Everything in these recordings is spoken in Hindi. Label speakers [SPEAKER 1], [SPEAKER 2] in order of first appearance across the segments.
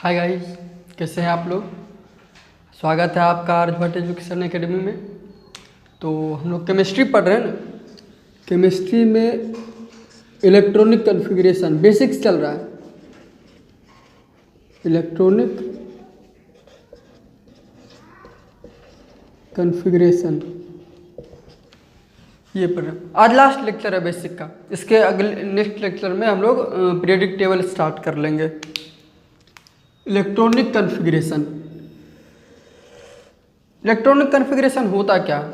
[SPEAKER 1] हाय गाइस, कैसे हैं आप लोग। स्वागत है आपका आर्य भट्ट एजुकेशन एकेडमी में। तो हम लोग केमिस्ट्री पढ़ रहे हैं ना। केमिस्ट्री में इलेक्ट्रॉनिक कॉन्फ़िगरेशन बेसिक्स चल रहा है। इलेक्ट्रॉनिक कॉन्फ़िगरेशन ये पढ़ रहे हैं। आज लास्ट लेक्चर है बेसिक का। इसके अगले नेक्स्ट लेक्चर में हम लोग पीरियडिक टेबल स्टार्ट कर लेंगे। Electronic configuration. इलेक्ट्रॉनिक कॉन्फ़िगरेशन होता क्या।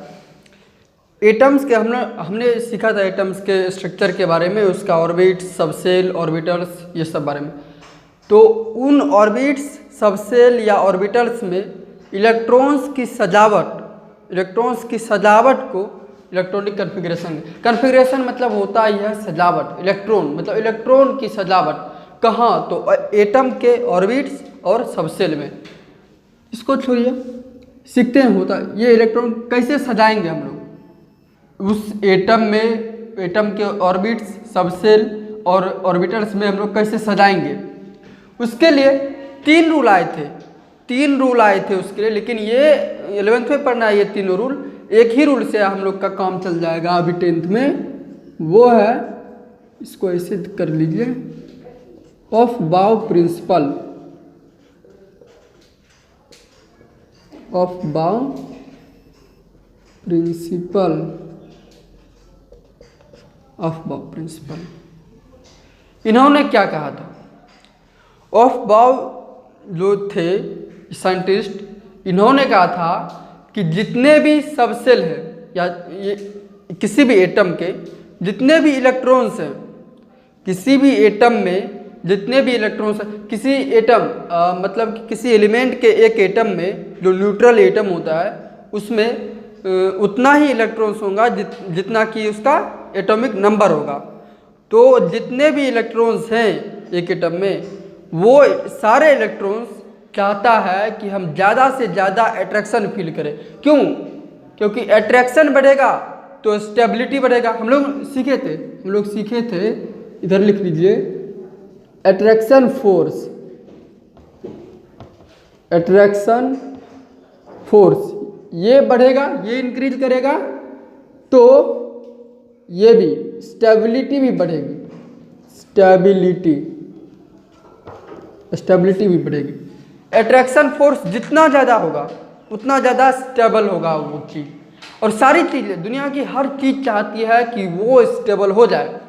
[SPEAKER 1] एटम्स के हमने सीखा था एटम्स के स्ट्रक्चर के बारे में, उसका ऑर्बिट्स, सबसेल, ऑर्बिटल्स, ये सब बारे में। तो उन ऑर्बिट्स, सबसेल या ऑर्बिटल्स में इलेक्ट्रॉन्स की सजावट को इलेक्ट्रॉनिक कॉन्फ़िगरेशन मतलब होता ही है सजावट। इलेक्ट्रॉन मतलब इलेक्ट्रॉन की सजावट कहाँ, तो एटम के ऑर्बिट्स और सबसेल में। इसको छोड़िए, सीखते हैं होता ये इलेक्ट्रॉन कैसे सजाएंगे हम लोग उस एटम में। एटम के ऑर्बिट्स, सबसेल और ऑर्बिटल्स में हम लोग कैसे सजाएंगे, उसके लिए तीन रूल आए थे उसके लिए। लेकिन ये 11th में पढ़ना है ये तीनों रूल। एक ही रूल से हम लोग का काम चल जाएगा अभी 10th में। वो है, इसको ऐसे कर लीजिए, ऑफ-बाउ प्रिंसिपल। ऑफ-बाउ प्रिंसिपल। इन्होंने क्या कहा था। ऑफ-बाउ जो थे साइंटिस्ट, इन्होंने कहा था कि जितने भी सबसेल है या ये किसी भी एटम के जितने भी इलेक्ट्रॉन्स हैं, किसी भी एटम में जितने भी इलेक्ट्रॉन्स, किसी एटम मतलब कि किसी एलिमेंट के एक एटम में जो न्यूट्रल एटम होता है उसमें उतना ही इलेक्ट्रॉन्स होगा जितना कि उसका एटॉमिक नंबर होगा। तो जितने भी इलेक्ट्रॉन्स हैं एक एटम में, वो सारे इलेक्ट्रॉन्स चाहता है कि हम ज़्यादा से ज़्यादा अट्रैक्शन फील करें। क्यों? क्योंकि अट्रैक्शन बढ़ेगा तो स्टेबिलिटी बढ़ेगा। हम लोग सीखे थे, इधर लिख लीजिए, अट्रैक्शन फोर्स ये बढ़ेगा, ये इंक्रीज करेगा तो ये भी स्टेबिलिटी भी बढ़ेगी। स्टेबिलिटी भी बढ़ेगी। अट्रैक्शन फोर्स जितना ज़्यादा होगा उतना ज़्यादा स्टेबल होगा वो चीज़। और सारी चीज़ें, दुनिया की हर चीज़ चाहती है कि वो स्टेबल हो जाए।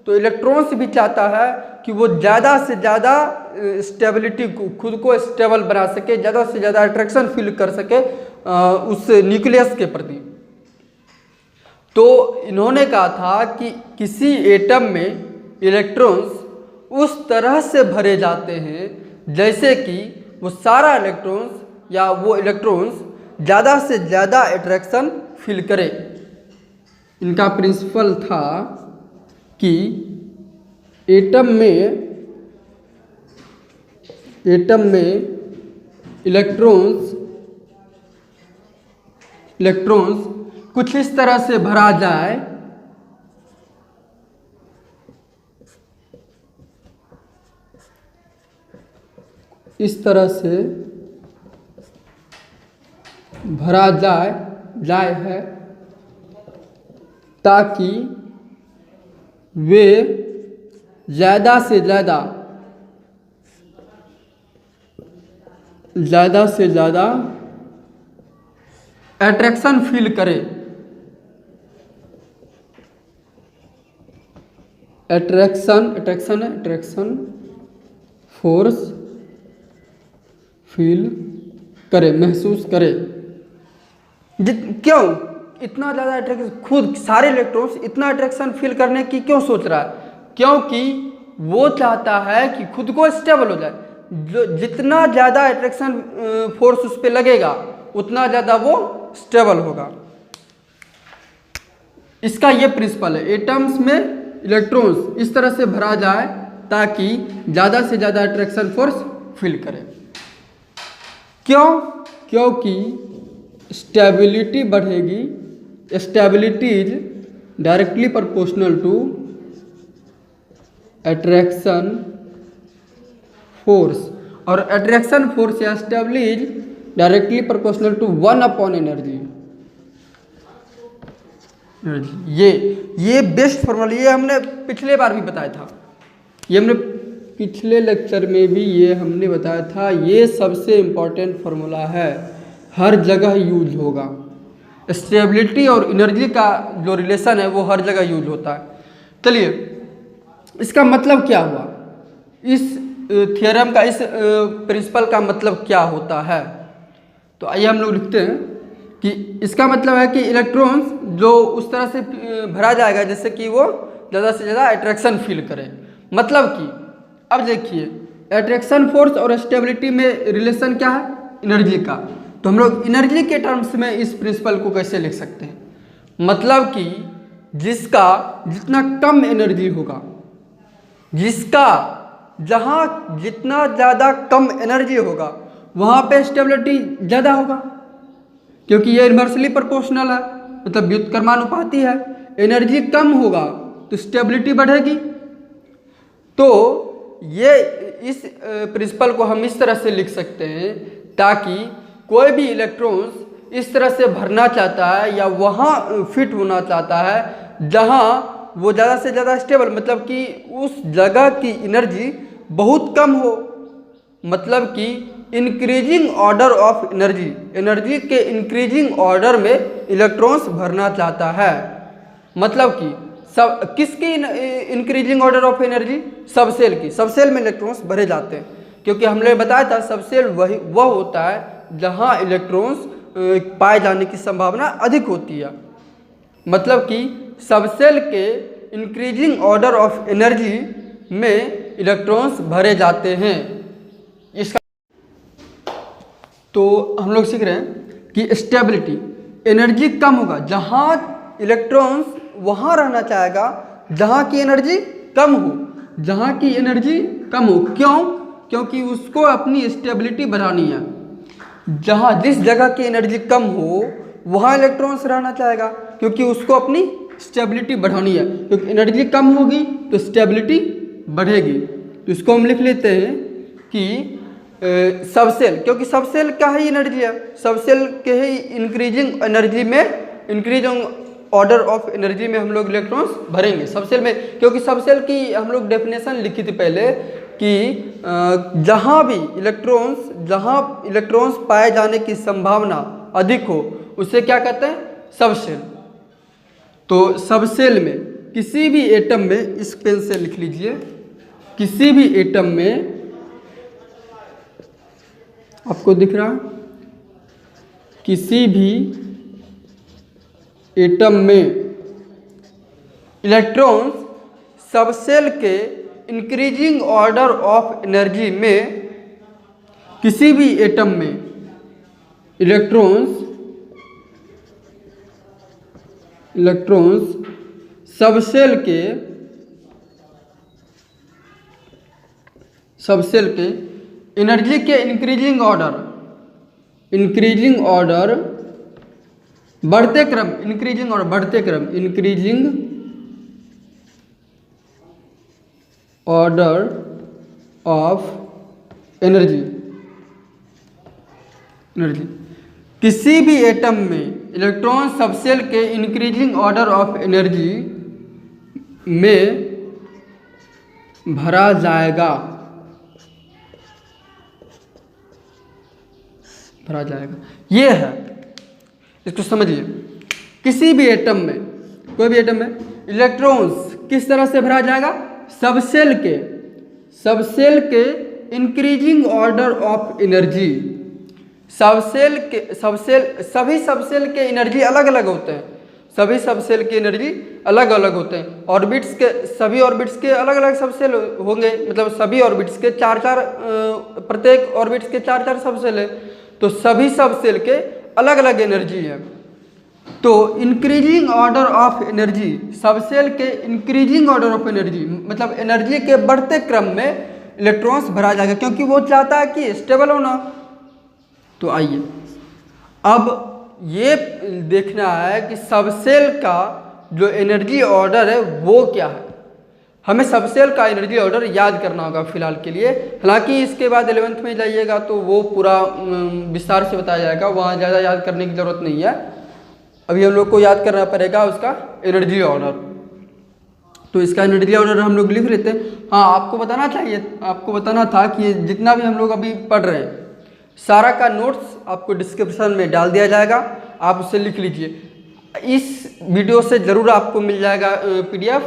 [SPEAKER 1] तो इलेक्ट्रॉन्स भी चाहता है कि वो ज़्यादा से ज़्यादा स्टेबिलिटी को, खुद को स्टेबल बना सके, ज़्यादा से ज़्यादा अट्रैक्शन फील कर सके उस न्यूक्लियस के प्रति। तो इन्होंने कहा था कि किसी एटम में इलेक्ट्रॉन्स उस तरह से भरे जाते हैं जैसे कि वो सारा इलेक्ट्रॉन्स या वो इलेक्ट्रॉन्स ज़्यादा से ज़्यादा अट्रैक्शन फील करे। इनका प्रिंसिपल था कि एटम में इलेक्ट्रॉन्स कुछ इस तरह से भरा जाए है ताकि वे ज़्यादा से ज़्यादा अट्रैक्शन फील करे। अट्रैक्शन फोर्स फील करे, महसूस करे। क्यों इतना ज़्यादा अट्रैक्शन, खुद सारे इलेक्ट्रॉन्स इतना अट्रैक्शन फील करने की क्यों सोच रहा है? क्योंकि वो चाहता है कि खुद को स्टेबल हो जाए। जो जितना ज़्यादा अट्रैक्शन फोर्स उस पर लगेगा उतना ज़्यादा वो स्टेबल होगा। इसका ये प्रिंसिपल है। एटम्स में इलेक्ट्रॉन्स इस तरह से भरा जाए ताकि ज़्यादा से ज़्यादा अट्रैक्शन फोर्स फील करे। क्यों? क्योंकि स्टेबिलिटी बढ़ेगी। Stability is directly proportional to attraction force. और अट्रैक्शन फोर्स या stability directly proportional to 1 upon energy. ये बेस्ट फॉर्मूला, ये हमने पिछले बार भी बताया था, ये हमने पिछले लेक्चर में भी ये हमने बताया था। ये सबसे इम्पोर्टेंट फार्मूला है, हर जगह यूज होगा। स्टेबिलिटी और एनर्जी का जो रिलेशन है वो हर जगह यूज होता है। चलिए, इसका मतलब क्या हुआ, इस थ्योरम का, इस प्रिंसिपल का मतलब क्या होता है। तो आइए हम लोग लिखते हैं कि इसका मतलब है कि इलेक्ट्रॉन्स जो उस तरह से भरा जाएगा जैसे कि वो ज़्यादा से ज़्यादा अट्रैक्शन फील करे। मतलब कि अब देखिए, अट्रैक्शन फोर्स और स्टेबिलिटी में रिलेशन क्या है, एनर्जी का। तो हम लोग एनर्जी के टर्म्स में इस प्रिंसिपल को कैसे लिख सकते हैं, मतलब कि जिसका जितना कम एनर्जी होगा, जिसका जहाँ जितना ज़्यादा कम एनर्जी होगा वहाँ पे स्टेबिलिटी ज़्यादा होगा, क्योंकि ये इन्वर्सली प्रोपोर्शनल है, मतलब व्युत्क्रमानुपाती है। एनर्जी कम होगा तो स्टेबिलिटी बढ़ेगी। तो ये इस प्रिंसिपल को हम इस तरह से लिख सकते हैं ताकि कोई भी इलेक्ट्रॉन्स इस तरह से भरना चाहता है या वहाँ फिट होना चाहता है जहाँ वो ज़्यादा से ज़्यादा स्टेबल, मतलब कि उस जगह की एनर्जी बहुत कम हो, मतलब कि increasing order of energy, energy के इंक्रीजिंग ऑर्डर में इलेक्ट्रॉन्स भरना चाहता है। मतलब कि सब किसकी इंक्रीजिंग ऑर्डर ऑफ एनर्जी, सब सेल की। सब सेल में इलेक्ट्रॉन्स भरे जाते हैं, क्योंकि हमने बताया था सब सेल वह होता है जहां इलेक्ट्रॉन्स पाए जाने की संभावना अधिक होती है। मतलब कि सब सेल के इंक्रीजिंग ऑर्डर ऑफ एनर्जी में इलेक्ट्रॉन्स भरे जाते हैं। इसका तो हम लोग सीख रहे हैं कि स्टेबिलिटी, एनर्जी कम होगा, जहाँ इलेक्ट्रॉन्स वहाँ रहना चाहेगा जहाँ की एनर्जी कम हो, जहाँ की एनर्जी कम हो। क्यों? क्योंकि उसको अपनी स्टेबिलिटी बढ़ानी है। जहाँ जिस जगह की एनर्जी कम हो वहाँ इलेक्ट्रॉन्स रहना चाहेगा, क्योंकि उसको अपनी स्टेबिलिटी बढ़ानी है। क्योंकि एनर्जी कम होगी तो स्टेबिलिटी बढ़ेगी। तो इसको हम लिख लेते हैं कि सब सेल, क्योंकि सब सेल का ही एनर्जी है, सब सेल के ही इंक्रीजिंग एनर्जी में, इंक्रीजिंग ऑर्डर ऑफ एनर्जी में हम लोग इलेक्ट्रॉन्स भरेंगे सब सेल में। क्योंकि सब सेल की हम लोग डेफिनेशन लिखी थी पहले कि जहाँ भी इलेक्ट्रॉन्स पाए जाने की संभावना अधिक हो उसे क्या कहते हैं, सब सेल। तो सब सेल में किसी भी एटम में, इस पेन से लिख लीजिए, किसी भी एटम में, आपको दिख रहा, किसी भी एटम में इलेक्ट्रॉन्स सब सेल के इंक्रीजिंग ऑर्डर ऑफ एनर्जी में, किसी भी एटम में इलेक्ट्रॉन्स सब सेल के एनर्जी के इंक्रीजिंग ऑर्डर बढ़ते क्रम, इंक्रीजिंग ऑर्डर ऑफ एनर्जी, किसी भी एटम में इलेक्ट्रॉन सबसेल के इंक्रीजिंग ऑर्डर ऑफ एनर्जी में भरा जाएगा, ये है, इसको समझिए। किसी भी एटम में, कोई भी एटम में इलेक्ट्रॉन्स किस तरह से भरा जाएगा, सबसेल के इंक्रीजिंग ऑर्डर ऑफ एनर्जी। सभी सबसेल के एनर्जी अलग अलग होते हैं, सभी सबसेल के एनर्जी अलग अलग होते हैं। ऑर्बिट्स के, सभी ऑर्बिट्स के अलग अलग सबसेल होंगे, मतलब सभी ऑर्बिट्स के प्रत्येक ऑर्बिट्स के 4-4 सबसेल है, तो सभी सबसेल के अलग अलग एनर्जी है। तो increasing order of energy, subshell के इंक्रीजिंग ऑर्डर ऑफ एनर्जी मतलब एनर्जी के बढ़ते क्रम में इलेक्ट्रॉन्स भरा जाएगा, क्योंकि वो चाहता है कि स्टेबल होना। तो आइए अब ये देखना है कि सबसेल का जो एनर्जी ऑर्डर है वो क्या है। हमें सबसेल का एनर्जी ऑर्डर याद करना होगा फिलहाल के लिए। हालांकि इसके बाद 11th में जाइएगा तो वो पूरा विस्तार से बताया जाएगा, वहाँ ज़्यादा याद करने की ज़रूरत नहीं है। अभी हम लोग को याद करना पड़ेगा उसका एनर्जी ऑर्डर। तो इसका एनर्जी ऑर्डर हम लोग लिख लेते हैं। हाँ, आपको बताना था कि जितना भी हम लोग अभी पढ़ रहे हैं सारा का नोट्स आपको डिस्क्रिप्शन में डाल दिया जाएगा, आप उसे लिख लीजिए। इस वीडियो से ज़रूर आपको मिल जाएगा PDF,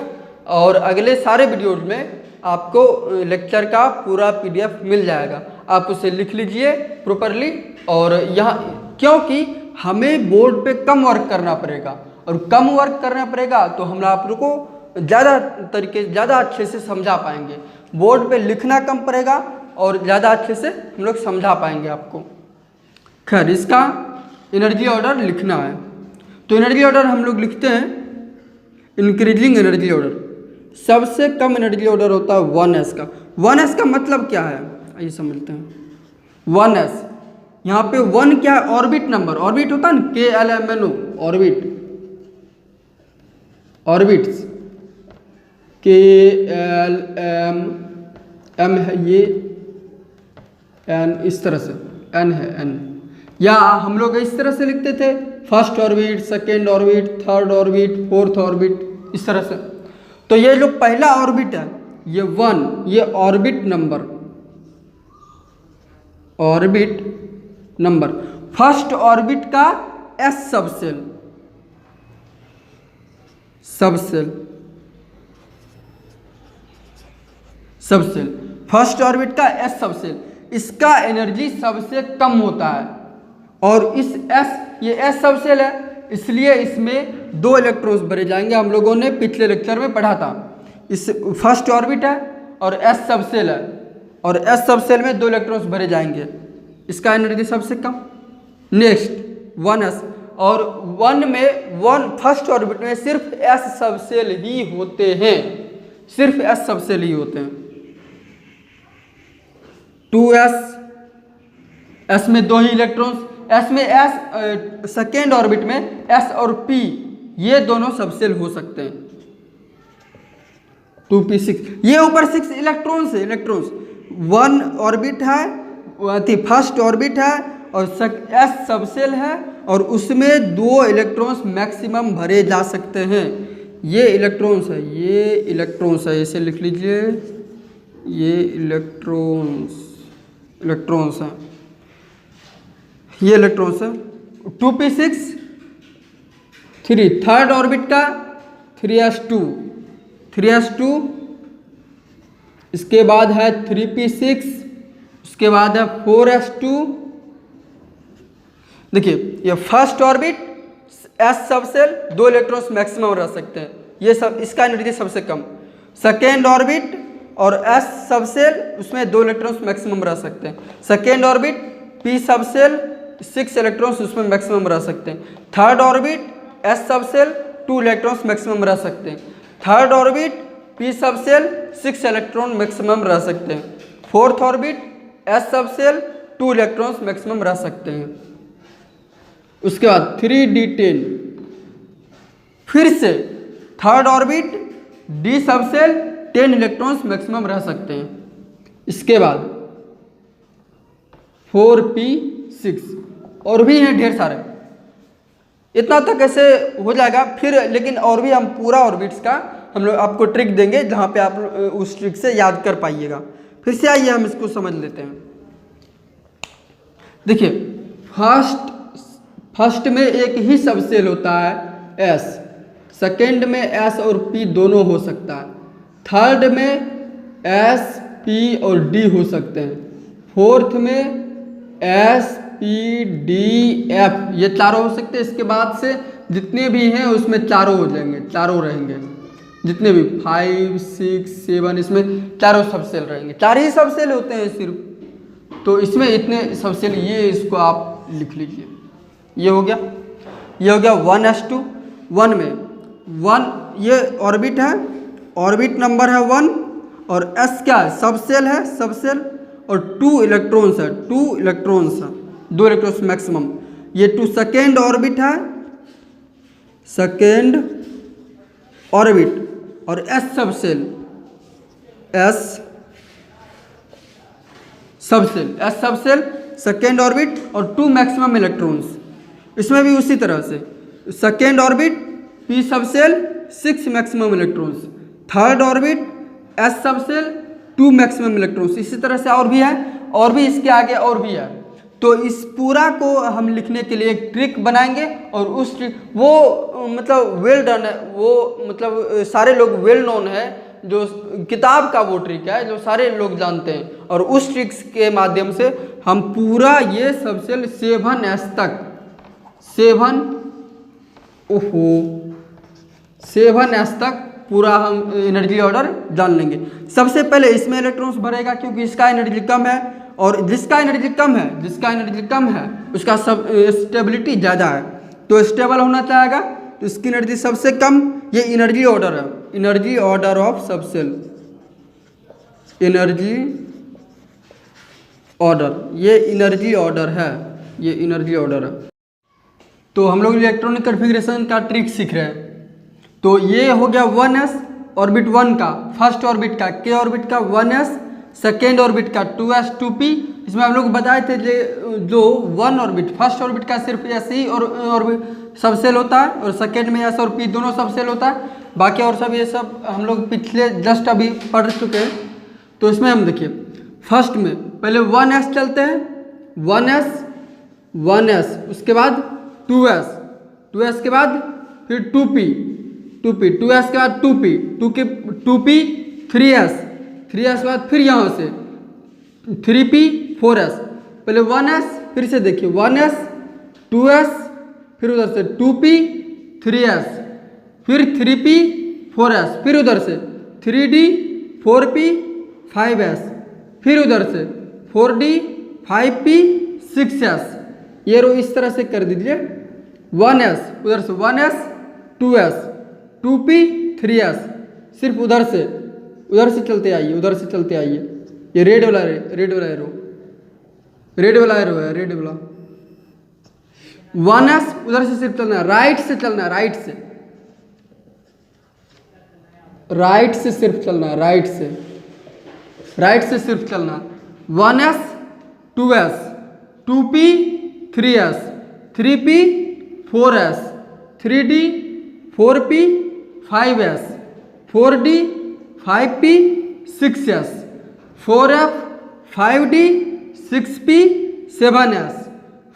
[SPEAKER 1] और अगले सारे वीडियोज में आपको लेक्चर का पूरा PDF मिल जाएगा। आप उसे लिख लीजिए प्रॉपरली। और यहाँ क्योंकि हमें बोर्ड पे कम वर्क करना पड़ेगा, और कम वर्क करना पड़ेगा तो हम आप लोग को ज़्यादा अच्छे से समझा पाएंगे। बोर्ड पे लिखना कम पड़ेगा और ज़्यादा अच्छे से हम लोग समझा पाएंगे आपको। खैर, इसका एनर्जी ऑर्डर लिखना है। तो एनर्जी ऑर्डर हम लोग लिखते हैं इंक्रीजिंग एनर्जी ऑर्डर। सबसे कम एनर्जी ऑर्डर होता है 1s का। 1s का मतलब क्या है आइए समझते हैं। 1s यहाँ पे 1 क्या है? Orbit number. ऑर्बिट होता है ना, KLMNO, ऑर्बिट्स KLM है ये, N इस तरह से N है N, या हम लोग इस तरह से लिखते थे first orbit, second orbit, third orbit, fourth orbit, इस तरह से। तो ये जो पहला ऑर्बिट है ये 1, ये ऑर्बिट नंबर। फर्स्ट ऑर्बिट का S सबसेल फर्स्ट ऑर्बिट का S सबसेल, इसका एनर्जी सबसे कम होता है। और इस ये S सबसेल है, इसलिए इसमें 2 इलेक्ट्रॉन्स भरे जाएंगे। हम लोगों ने पिछले लेक्चर में पढ़ा था। इस फर्स्ट ऑर्बिट है और S सबसेल है, और S सबसेल में 2 इलेक्ट्रॉन्स भरे जाएंगे। इसका एनर्जी सबसे कम। नेक्स्ट 1s, और 1 फर्स्ट ऑर्बिट में सिर्फ S सबसेल ही होते हैं, सिर्फ S सबसेल ही होते हैं। 2s, S में 2 ही इलेक्ट्रॉन्स, S में सेकेंड ऑर्बिट में S और P ये दोनों सबसेल हो सकते हैं। 2p6, ये ऊपर 6 इलेक्ट्रॉन्स है। 1 ऑर्बिट है, फर्स्ट ऑर्बिट है और S सबसेल है, और उसमें 2 इलेक्ट्रॉन्स मैक्सिमम भरे जा सकते हैं। ये इलेक्ट्रॉन्स है, इसे लिख लीजिए, ये इलेक्ट्रॉन्स हैं, ये इलेक्ट्रॉन्स है। 2p6 3, थर्ड ऑर्बिट का 3s2, इसके बाद है 3p6, उसके बाद है 4s2। देखिए, ये first orbit S subshell 2 electrons maximum रह सकते हैं, ये सब इसका एनर्जी सबसे कम। सेकेंड ऑर्बिट और S सबसेल उसमें 2 इलेक्ट्रॉन्स मैक्सिमम रह सकते हैं। Second orbit P subshell 6 electrons उसमें मैक्सिमम रह सकते हैं। Third orbit S subshell 2 electrons maximum रह सकते हैं। Third orbit P subshell 6 electron maximum रह सकते हैं। Fourth orbit S subshell 2 electrons maximum रह सकते हैं। उसके बाद 3d10, फिर से third orbit D subshell 10 electrons maximum रह सकते हैं। इसके बाद 4p6 और भी हैं ढेर सारे। इतना तक ऐसे हो जाएगा फिर, लेकिन और भी हम पूरा ऑर्बिट्स का हम लोग आपको ट्रिक देंगे जहाँ पे आप उस ट्रिक से याद कर पाइएगा। फिर से आइए हम इसको समझ लेते हैं। देखिए, फर्स्ट में एक ही सबसेल होता है S, सेकेंड में S और P दोनों हो सकता है, थर्ड में S, P और D हो सकते हैं, फोर्थ में S, P, D, F ये चारों हो सकते हैं। इसके बाद से जितने भी हैं उसमें चारों हो जाएंगे, चारों रहेंगे, जितने भी 5, 6, 7 इसमें चारों सबसेल रहेंगे। 4 ही सबसेल होते हैं सिर्फ, तो इसमें इतने सबसेल, ये इसको आप लिख लीजिए। ये हो गया 1s2। 1 में 1 ये ऑर्बिट है, ऑर्बिट नंबर है 1, और S क्या है? सबसेल है, सबसेल, और 2 इलेक्ट्रॉन्स है, 2 इलेक्ट्रॉन्स मैक्सिमम। ये 2 सेकेंड ऑर्बिट है, सेकेंड ऑर्बिट, और S subshell S subshell second orbit और 2 मैक्सिमम इलेक्ट्रॉन्स। इसमें भी उसी तरह से second orbit p subshell 6 maximum electrons, third orbit s subshell 2 maximum electrons. इसी तरह से और भी है, और भी इसके आगे और भी है। तो इस पूरा को हम लिखने के लिए एक ट्रिक बनाएंगे और उस ट्रिक वो मतलब वेल डन है, वो मतलब सारे लोग वेल नोन है, जो किताब का वो ट्रिक है जो सारे लोग जानते हैं। और उस ट्रिक्स के माध्यम से हम पूरा ये सबसेल 7s तक 7s तक पूरा हम एनर्जी ऑर्डर जान लेंगे। सबसे पहले इसमें इलेक्ट्रॉन्स भरेगा क्योंकि इसका एनर्जी कम है, और जिसका एनर्जी कम है उसका सब स्टेबिलिटी ज़्यादा है, तो स्टेबल होना चाहेगा, तो इसकी एनर्जी सबसे कम। ये एनर्जी ऑर्डर है, energy order of subshell, energy order, ये एनर्जी ऑर्डर है, ये एनर्जी ऑर्डर है। तो हम लोग इलेक्ट्रॉनिक कॉन्फ़िगरेशन का ट्रिक सीख रहे हैं। तो ये हो गया 1s ऑर्बिट 1 का, फर्स्ट ऑर्बिट का k ऑर्बिट का 1s, सेकेंड ऑर्बिट का 2s 2p। इसमें हम लोग बताए थे जो 1 ऑर्बिट फर्स्ट ऑर्बिट का सिर्फ s ही और ऑर्बिट सबसेल होता है, और सेकेंड में s और p दोनों सबसेल होता है, बाकी और सब ये सब हम लोग पिछले जस्ट अभी पढ़ चुके हैं। तो इसमें हम देखिए फर्स्ट में पहले 1s चलते हैं, 1s उसके बाद 2s के बाद फिर 2p 2s के बाद 2p 3s के बाद फिर यहाँ से 3p 4s। पहले 1s फिर से देखिए 1s 2s फिर उधर से 2p 3s फिर 3p 4s फिर उधर से 3d 4p 5s फिर उधर से 4d 5p 6s। ये रो इस तरह से कर दीजिए 1s उधर से 1s 2s 2p 3s, सिर्फ उधर से चलते आइए, ये रेड वाला एरो है, रेड वाला 1s उधर से सिर्फ चलना है, राइट से सिर्फ चलना है 1s 2s 2p 3s 3p 4s 3d 4p 5s 4d 5p 6s 4f 5d 6p 7s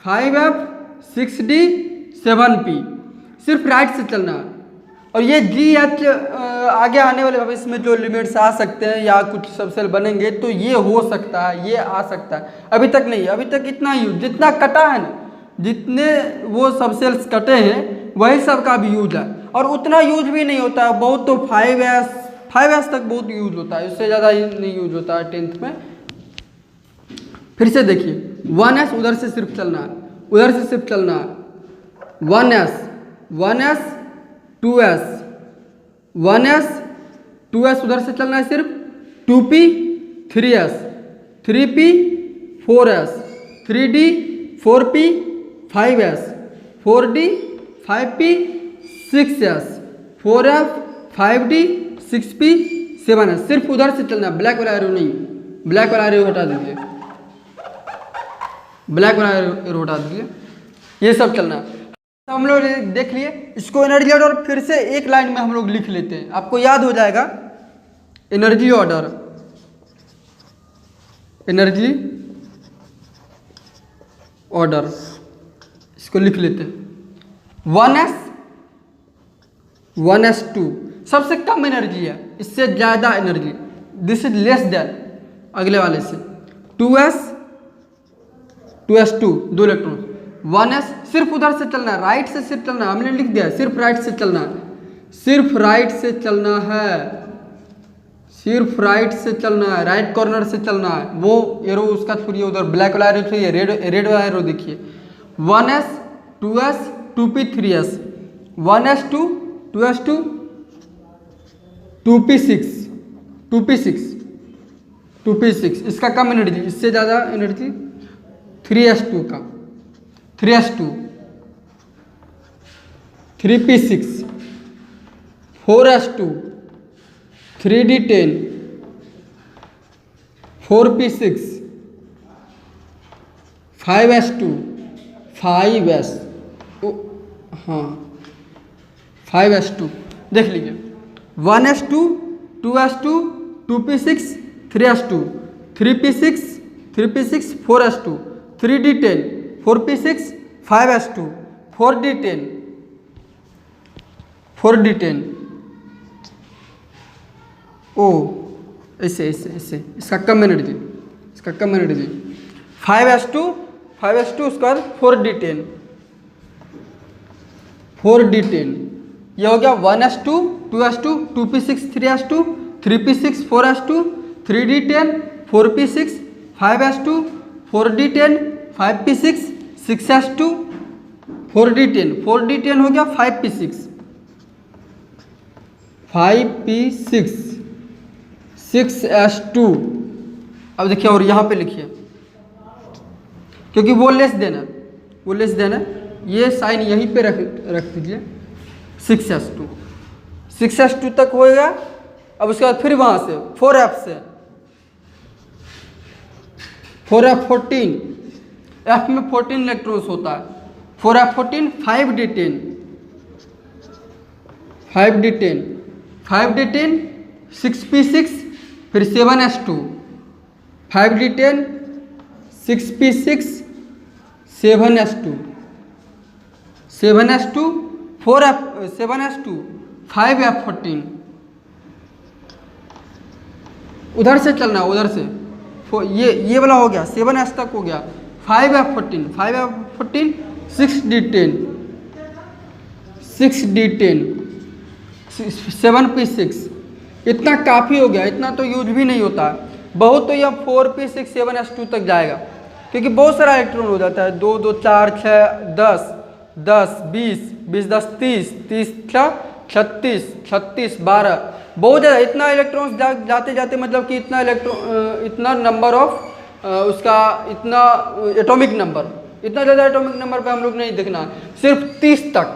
[SPEAKER 1] 5f 6d 7p। सिर्फ राइट से चलना है। और ये GH आगे आने वाले भविष्य में जो लिमिट्स आ सकते हैं या कुछ सबसेल बनेंगे तो ये हो सकता है, ये आ सकता है, अभी तक नहीं, अभी तक इतना यूज जितना कटा है ना, जितने वो सबसेल्स कटे हैं वही सब का भी यूज है, और उतना यूज भी नहीं होता है, बहुत तो 5s तक बहुत यूज होता है, उससे ज़्यादा नहीं यूज होता है 10th में। फिर से देखिए 1s उधर से सिर्फ चलना है, 1s 2s 1s उधर से चलना है सिर्फ 2p 3s 3p 4s 3d 4p 5s 4d 5p 6s 4f 5d 6p 7s। सिर्फ उधर से चलना है, ब्लैक वाला एरो नहीं, ब्लैक वाला एरो हटा दीजिए, ये सब चलना है। तो हम लोग देख लिए इसको एनर्जी ऑर्डर, फिर से एक लाइन में हम लोग लिख लेते हैं, आपको याद हो जाएगा। एनर्जी ऑर्डर इसको लिख लेते हैं। 1s 2 सबसे कम एनर्जी है, इससे ज़्यादा energy, this is less than अगले वाले से। 2s 2 2 electron. 1s सिर्फ उधर से चलना है, राइट से सिर्फ चलना है, हमने लिख दिया सिर्फ राइट से चलना है, सिर्फ राइट से चलना है, राइट कॉर्नर से चलना है। वो एरो उसका छोड़िए, उधर ब्लैक वाला एरो छोड़िए, रेड वाला एरो देखिए। 1s 2s 2p 3s 1s 2 2s 2 2p 6 इसका कम एनर्जी, इससे ज़्यादा एनर्जी 3s 2 का 3s 2 3p 6 4s 2 3d 10 4p6 5s2 5s हाँ 5s2 देख लीजिए 1s2 2s2 2p6 3s2 3p6 3p6 4s2 3d10 4p6 5s2 4d10 4d10 ओ ऐसे ऐसे ऐसे इसका कम मिनट दी, इसका कम मिनट दी 5s2 उसके बाद 4d10 ये हो गया 1s2 2s2 2p6 3s2 3p6 4s2 3d10 4p6 5s2 4d10 5p6 6s2 4d10 हो गया 5p6 6s2। अब देखिए और यहाँ पे लिखिए क्योंकि वो लेस देना ये साइन यहीं पे रख दीजिए 6s2 तक होएगा। अब उसके बाद फिर वहाँ से 4f से 4f14 f में 14 इलेक्ट्रॉन्स होता है 4f14 5d10 6p6 फिर 7s2 5d10 6p6 7s2 7s2 5f14 उधर से चलना उधर से ये वाला हो गया 7s तक हो गया 5f14 6d10 7p6 इतना काफ़ी हो गया। इतना तो यूज भी नहीं होता है बहुत, तो यह 4p6 7s2 तक जाएगा क्योंकि बहुत सारा इलेक्ट्रॉन हो जाता है 2 2 4 6 10 10 20 20 10 30 30 36 36 12 बहुत ज़्यादा इतना इलेक्ट्रॉन्स जाते जाते मतलब कि इतना नंबर ऑफ उसका इतना एटॉमिक नंबर इतना ज़्यादा एटॉमिक नंबर पे हम लोग नहीं देखना, सिर्फ 30 तक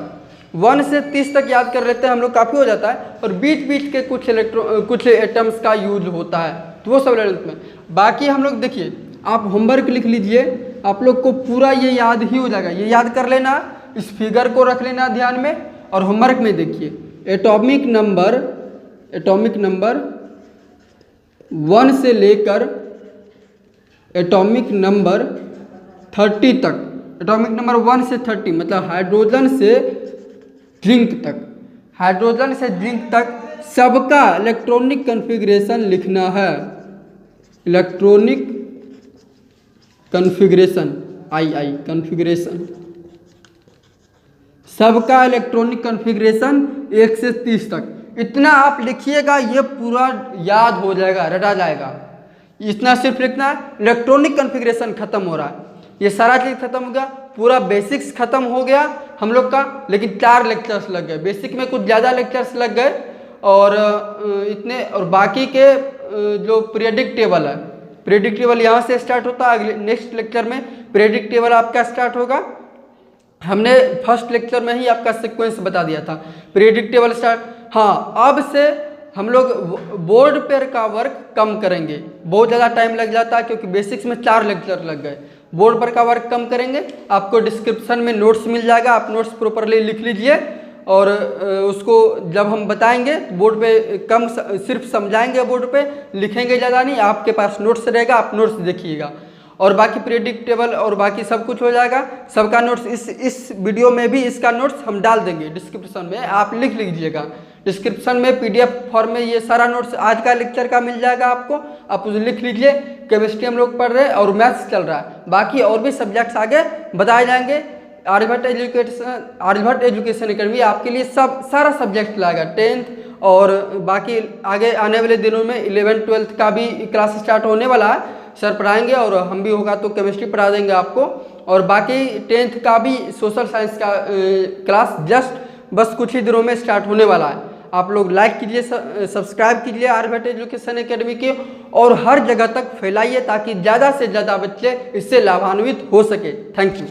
[SPEAKER 1] 1 से 30 तक याद कर लेते हैं हम लोग काफ़ी हो जाता है। और बीच बीच के कुछ एटम्स का यूज होता है तो वो सब लेवल में। बाकी हम लोग देखिए आप होमवर्क लिख लीजिए, आप लोग को पूरा ये याद ही हो जाएगा। ये याद कर लेना, इस फिगर को रख लेना ध्यान में। और होमवर्क में देखिए एटॉमिक नंबर 1 से लेकर एटॉमिक नंबर 30 तक, एटॉमिक नंबर 1 से 30 मतलब हाइड्रोजन से जिंक तक सबका इलेक्ट्रॉनिक कॉन्फ़िगरेशन लिखना है। इलेक्ट्रॉनिक कॉन्फ़िगरेशन कॉन्फ़िगरेशन सबका इलेक्ट्रॉनिक कॉन्फ़िगरेशन 1 से 30 तक इतना आप लिखिएगा, ये पूरा याद हो जाएगा, रटा जाएगा। इतना सिर्फ लिखना है। इलेक्ट्रॉनिक कॉन्फ़िगरेशन खत्म हो रहा है, ये सारा चीज़ खत्म हो गया, पूरा बेसिक्स खत्म हो गया हम लोग का। लेकिन 4 लेक्चर्स लग गए, बेसिक में कुछ ज़्यादा लेक्चर्स लग गए और इतने। और बाकी के जो पीरियडिक टेबल यहाँ से स्टार्ट होता है। अगले नेक्स्ट लेक्चर में पीरियडिक टेबल आपका स्टार्ट होगा। हमने फर्स्ट लेक्चर में ही आपका सीक्वेंस बता दिया था, पीरियडिक टेबल स्टार्ट। हाँ, अब से हम लोग बोर्ड पर का वर्क कम करेंगे, बहुत ज़्यादा टाइम लग जाता है क्योंकि बेसिक्स में 4 लेक्चर लग गए। बोर्ड पर का वर्क कम करेंगे, आपको डिस्क्रिप्शन में नोट्स मिल जाएगा, आप नोट्स प्रॉपरली लिख लीजिए। और उसको जब हम बताएंगे बोर्ड पे कम सिर्फ समझाएंगे, बोर्ड पे लिखेंगे ज़्यादा नहीं, आपके पास नोट्स रहेगा, आप नोट्स देखिएगा। और बाकी प्रेडिक्ट टेबल और बाकी सब कुछ हो जाएगा, सबका नोट्स इस वीडियो में भी इसका नोट्स हम डाल देंगे डिस्क्रिप्शन में, आप लिख लीजिएगा। डिस्क्रिप्शन में PDF फॉर्म में ये सारा नोट्स आज का लेक्चर का मिल जाएगा आपको, आप उसे लिख लीजिए। केमिस्ट्री हम लोग पढ़ रहे हैं और मैथ्स चल रहा है, बाकी और भी सब्जेक्ट्स आगे बताए जाएंगे। आर्यभट्ट एजुकेशन अकेडमी आपके लिए सारा सब्जेक्ट लाएगा, 10th और बाकी आगे आने वाले दिनों में 11th 12th का भी क्लास स्टार्ट होने वाला है, सर पढ़ाएंगे और हम भी होगा तो केमिस्ट्री पढ़ा देंगे आपको। और बाकी 10th का भी सोशल साइंस का क्लास जस्ट बस कुछ ही दिनों में स्टार्ट होने वाला है। आप लोग लाइक कीजिए, सब्सक्राइब कीजिए आर्यभट्ट एजुकेशन अकेडमी के, और हर जगह तक फैलाइए ताकि ज़्यादा से ज़्यादा बच्चे इससे लाभान्वित हो सके। Thank you.